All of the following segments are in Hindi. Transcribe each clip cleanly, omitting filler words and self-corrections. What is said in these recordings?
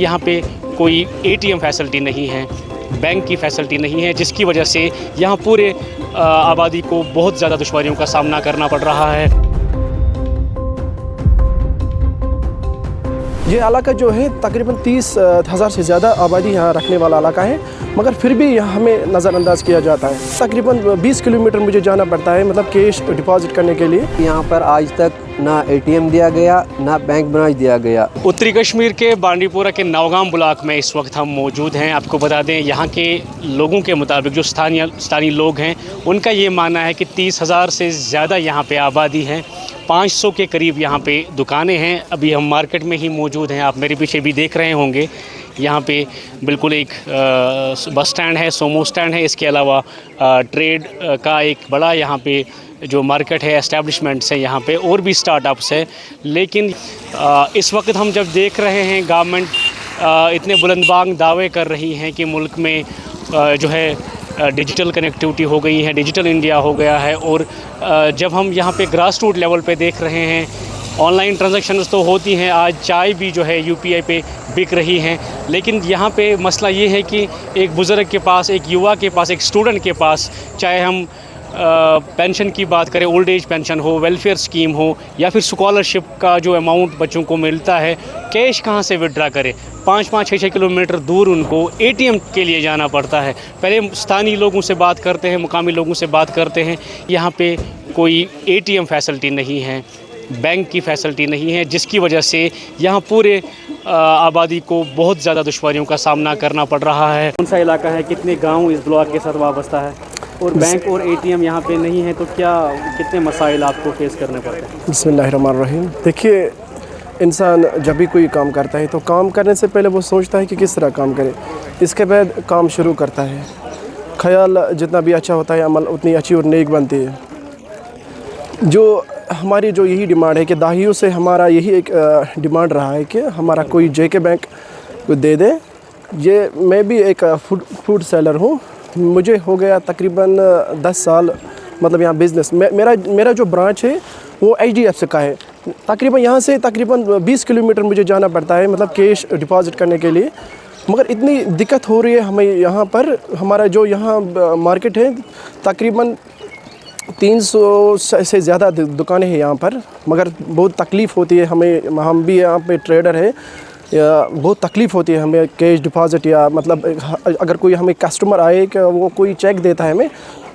यहाँ पे कोई एटीएम फैसिलिटी नहीं है, बैंक की फैसिलिटी नहीं है, जिसकी वजह से यहाँ पूरे आबादी को बहुत ज़्यादा दुश्वारियों का सामना करना पड़ रहा है। ये इलाका जो है तकरीबन 30,000 से ज़्यादा आबादी यहाँ रखने वाला इलाका है, मगर फिर भी यहाँ हमें नज़रअंदाज किया जाता है। तकरीबन 20 किलोमीटर मुझे जाना पड़ता है, मतलब कैश डिपॉजिट करने के लिए। यहाँ पर आज तक ना एटीएम दिया गया, ना बैंक ब्रांच दिया गया। उत्तरी कश्मीर के बांडीपोरा के नौगाम ब्लॉक में इस वक्त हम मौजूद हैं। आपको बता दें, यहाँ के लोगों के मुताबिक जो स्थानीय लोग हैं, उनका ये मानना है कि 30,000 से ज़्यादा यहाँ पे आबादी है। 500 के करीब यहाँ पे दुकानें हैं। अभी हम मार्केट में ही मौजूद हैं। आप मेरे पीछे भी देख रहे होंगे, यहाँ पे बिल्कुल एक बस स्टैंड है, सोमो स्टैंड है। इसके अलावा ट्रेड का एक बड़ा यहाँ पे जो मार्केट है, एस्टेब्लिशमेंट्स है यहाँ पे, और भी स्टार्टअप्स है। लेकिन इस वक्त हम जब देख रहे हैं, गवर्नमेंट इतने बुलंदबांग दावे कर रही हैं कि मुल्क में जो है डिजिटल कनेक्टिविटी हो गई है, डिजिटल इंडिया हो गया है। और जब हम यहाँ पे ग्रास रूट लेवल पे देख रहे हैं, ऑनलाइन ट्रांजैक्शंस तो होती हैं, आज चाय भी जो है यूपीआई पे बिक रही हैं। लेकिन यहाँ पे मसला ये है कि एक बुज़ुर्ग के पास, एक युवा के पास, एक स्टूडेंट के पास, चाहे हम पेंशन की बात करें, ओल्ड एज पेंशन हो, वेलफेयर स्कीम हो, या फिर स्कॉलरशिप का जो अमाउंट बच्चों को मिलता है, कैश कहाँ से विड्रा करें। 5-5, 6-6 किलोमीटर दूर उनको एटीएम के लिए जाना पड़ता है। पहले स्थानीय लोगों से बात करते हैं, मुकामी लोगों से बात करते हैं। यहाँ पे कोई एटीएम फैसिलिटी नहीं है, बैंक की फैसिलिटी नहीं है, जिसकी वजह से यहाँ पूरे आबादी को बहुत ज़्यादा दुश्वारियों का सामना करना पड़ रहा है। कौन सा इलाका है, कितने गांव इस ब्लॉक के साथ वाबस्ता है, और बैंक और एटीएम यहाँ पे नहीं है, तो कितने मसाइल आपको फेस करने पड़ते हैं? बिस्मिल्लाहिर्रहमानिर्रहीम। देखिए, इंसान जब भी कोई काम करता है तो काम करने से पहले वो सोचता है कि किस तरह काम करे, इसके बाद काम शुरू करता है। ख्याल जितना भी अच्छा होता है, अमल उतनी अच्छी और नेक बनती है। जो हमारी जो यही डिमांड है कि दाहियों से हमारा यही एक डिमांड रहा है कि हमारा कोई जेके बैंक को दे दे। ये मैं भी एक फूड सेलर हूँ, मुझे हो गया तकरीबन 10 साल, मतलब यहाँ बिज़नेस। मेरा जो ब्रांच है वो HDFC का है। तकरीबन यहाँ से तकरीबन 20 किलोमीटर मुझे जाना पड़ता है, मतलब कैश डिपॉजिट करने के लिए। मगर इतनी दिक्कत हो रही है हमें यहाँ पर। हमारा जो यहाँ मार्केट है, तकरीबन 300 से ज़्यादा दुकानें हैं यहाँ पर, मगर बहुत तकलीफ़ होती है हमें। हम भी यहाँ पे ट्रेडर है, बहुत तकलीफ़ होती है हमें कैश डिपॉज़िट, या मतलब अगर कोई हमें कस्टमर आए कि वो कोई चेक देता है, हमें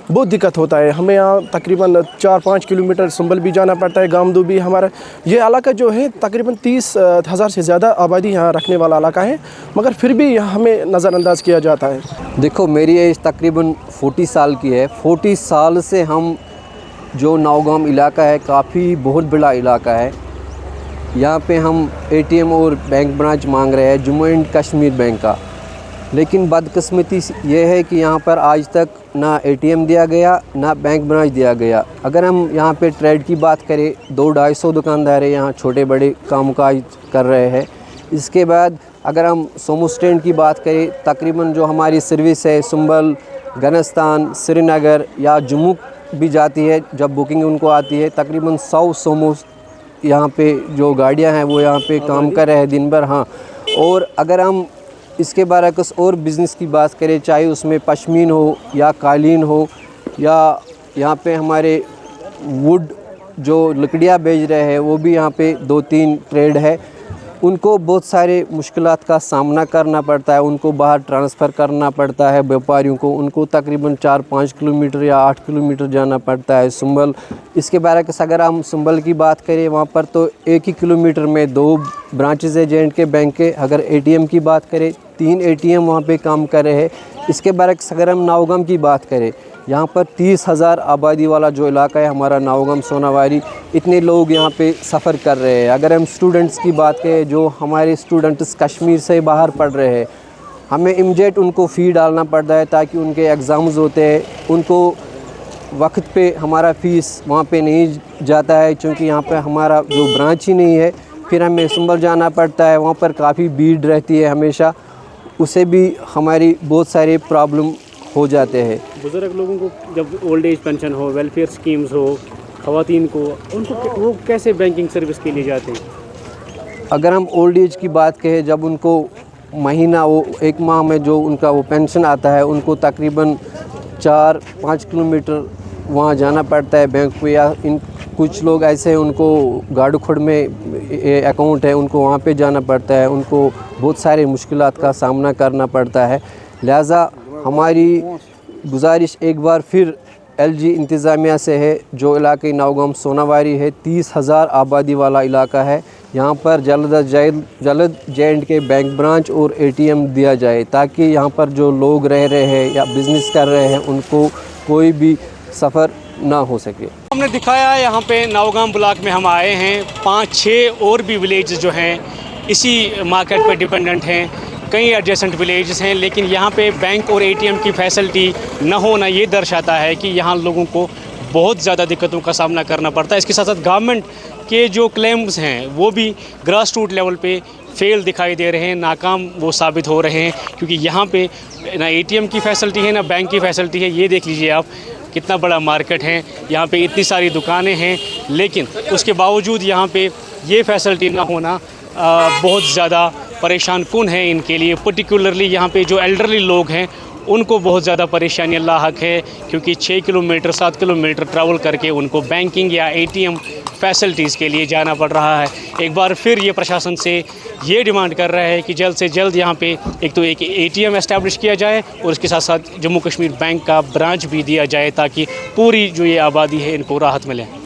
बहुत दिक्कत होता है। हमें यहाँ तकरीबन 4-5 किलोमीटर संभल भी जाना पड़ता है, गामदू भी। हमारा ये इलाका जो है तकरीबन 30,000 से ज़्यादा आबादी यहाँ रखने वाला इलाका है, मगर फिर भी यहाँ हमें नज़रअंदाज किया जाता है। देखो, मेरी एज तकरीबन 40 साल की है। 40 साल से हम जो नौगाम इलाका है, काफ़ी बहुत बड़ा इलाका है। यहाँ पे हम एटीएम और बैंक ब्रांच मांग रहे हैं, जम्मू एंड कश्मीर बैंक का। लेकिन बदकिस्मती ये है कि यहाँ पर आज तक ना एटीएम दिया गया, ना बैंक ब्रांच दिया गया। अगर हम यहाँ पे ट्रेड की बात करें, 200-250 दुकानदार हैं यहाँ, छोटे बड़े कामकाज कर रहे हैं। इसके बाद अगर हम सोमो स्टैंड की बात करें, तकरीबन जो हमारी सर्विस है संभल, गनस्तान, श्रीनगर या जम्मू भी जाती है, जब बुकिंग उनको आती है, तकरीबन 100 सोमो यहाँ पे जो गाड़ियाँ हैं वो यहाँ पे काम कर रहे हैं दिन भर। हाँ, और अगर हम इसके बरअक्स और बिज़नेस की बात करें, चाहे उसमें पश्मीन हो या कालीन हो, या यहाँ पे हमारे वुड जो लकड़ियाँ बेच रहे हैं, वो भी यहाँ पे 2-3 ट्रेड है। उनको बहुत सारे मुश्किलात का सामना करना पड़ता है, उनको बाहर ट्रांसफ़र करना पड़ता है व्यापारियों को। उनको तकरीबन 4-5 किलोमीटर या 8 किलोमीटर जाना पड़ता है संभल। इसके बरअक्स अगर हम संभल की बात करें, वहाँ पर तो 1 ही किलोमीटर में 2 ब्रांचेज़ है J&K बैंक के। अगर एटीएम की बात करें, 3 एटीएम वहाँ पे काम कर रहे हैं। इसके बरअक्स अगर हम नौगाम की बात करें, यहाँ पर 30,000 आबादी वाला जो इलाका है हमारा नौगाम सोनावारी, इतने लोग यहाँ पे सफ़र कर रहे हैं। अगर हम स्टूडेंट्स की बात करें, जो हमारे स्टूडेंट्स कश्मीर से बाहर पढ़ रहे हैं, हमें इमीडिएट उनको फ़ी डालना पड़ता है ताकि उनके एग्ज़ाम्स होते हैं, उनको वक्त पे हमारा फ़ीस वहाँ पे नहीं जाता है, क्योंकि यहाँ पे हमारा जो ब्रांच ही नहीं है। फिर हमें संभल जाना पड़ता है, वहाँ पर काफ़ी भीड़ रहती है हमेशा, उसे भी हमारी बहुत सारे प्रॉब्लम हो जाते हैं। बुज़ुर्ग लोगों को जब ओल्ड एज पेंशन हो, वेलफेयर स्कीम्स हो, ख़वातीन को, उनको वो कैसे बैंकिंग सर्विस के लिए जाते हैं? अगर हम ओल्ड एज की बात करें, जब उनको महीना वो एक माह में जो उनका वो पेंशन आता है, उनको तकरीबन 4-5 किलोमीटर वहाँ जाना पड़ता है बैंक पे, या इन कुछ लोग ऐसे हैं उनको गाड़ू खोड़ में अकाउंट है, उनको वहाँ पे जाना पड़ता है, उनको बहुत सारे मुश्किलात का सामना करना पड़ता है। लिहाजा हमारी गुजारिश एक बार फिर एलजी इंतज़ामिया से है, जो इलाके नौगाम सोनावारी है, 30,000 आबादी वाला इलाका है, यहाँ पर जल्द J&K बैंक ब्रांच और ATM दिया जाए, ताकि यहाँ पर जो लोग रह रहे हैं या बिज़नेस कर रहे हैं उनको कोई भी सफ़र ना हो सके। हमने दिखाया है यहाँ पे नौगाम ब्लॉक में हम आए हैं, 5-6 और भी विलेज जो हैं इसी मार्केट पर डिपेंडेंट हैं, कई एडजेसेंट विलेजेस हैं, लेकिन यहाँ पे बैंक और ATM की फैसिलिटी न होना ये दर्शाता है कि यहाँ लोगों को बहुत ज़्यादा दिक्कतों का सामना करना पड़ता है। इसके साथ साथ गवर्नमेंट के जो क्लेम्स हैं वो भी ग्रास रूट लेवल पे फेल दिखाई दे रहे हैं, नाकाम वो साबित हो रहे हैं, क्योंकि यहाँ पे ना ATM की फैसिलिटी है ना बैंक की फैसिलिटी है। ये देख लीजिए आप, कितना बड़ा मार्केट है, यहाँ पे इतनी सारी दुकानें हैं, लेकिन उसके बावजूद यहाँ पे ये फैसिलिटी ना होना बहुत ज़्यादा परेशान कुन है इनके लिए। पर्टिकुलरली यहाँ पे जो एल्डरली लोग हैं उनको बहुत ज़्यादा परेशानी लाहक है, क्योंकि 6 किलोमीटर 7 किलोमीटर ट्रैवल करके उनको बैंकिंग या ATM फैसिलिटीज़ के लिए जाना पड़ रहा है। एक बार फिर ये प्रशासन से ये डिमांड कर रहा है कि जल्द से जल्द यहाँ पे एक तो एक ATM एस्टैब्लिश किया जाए और उसके साथ साथ जम्मू कश्मीर बैंक का ब्रांच भी दिया जाए, ताकि पूरी जो ये आबादी है इनको राहत मिले।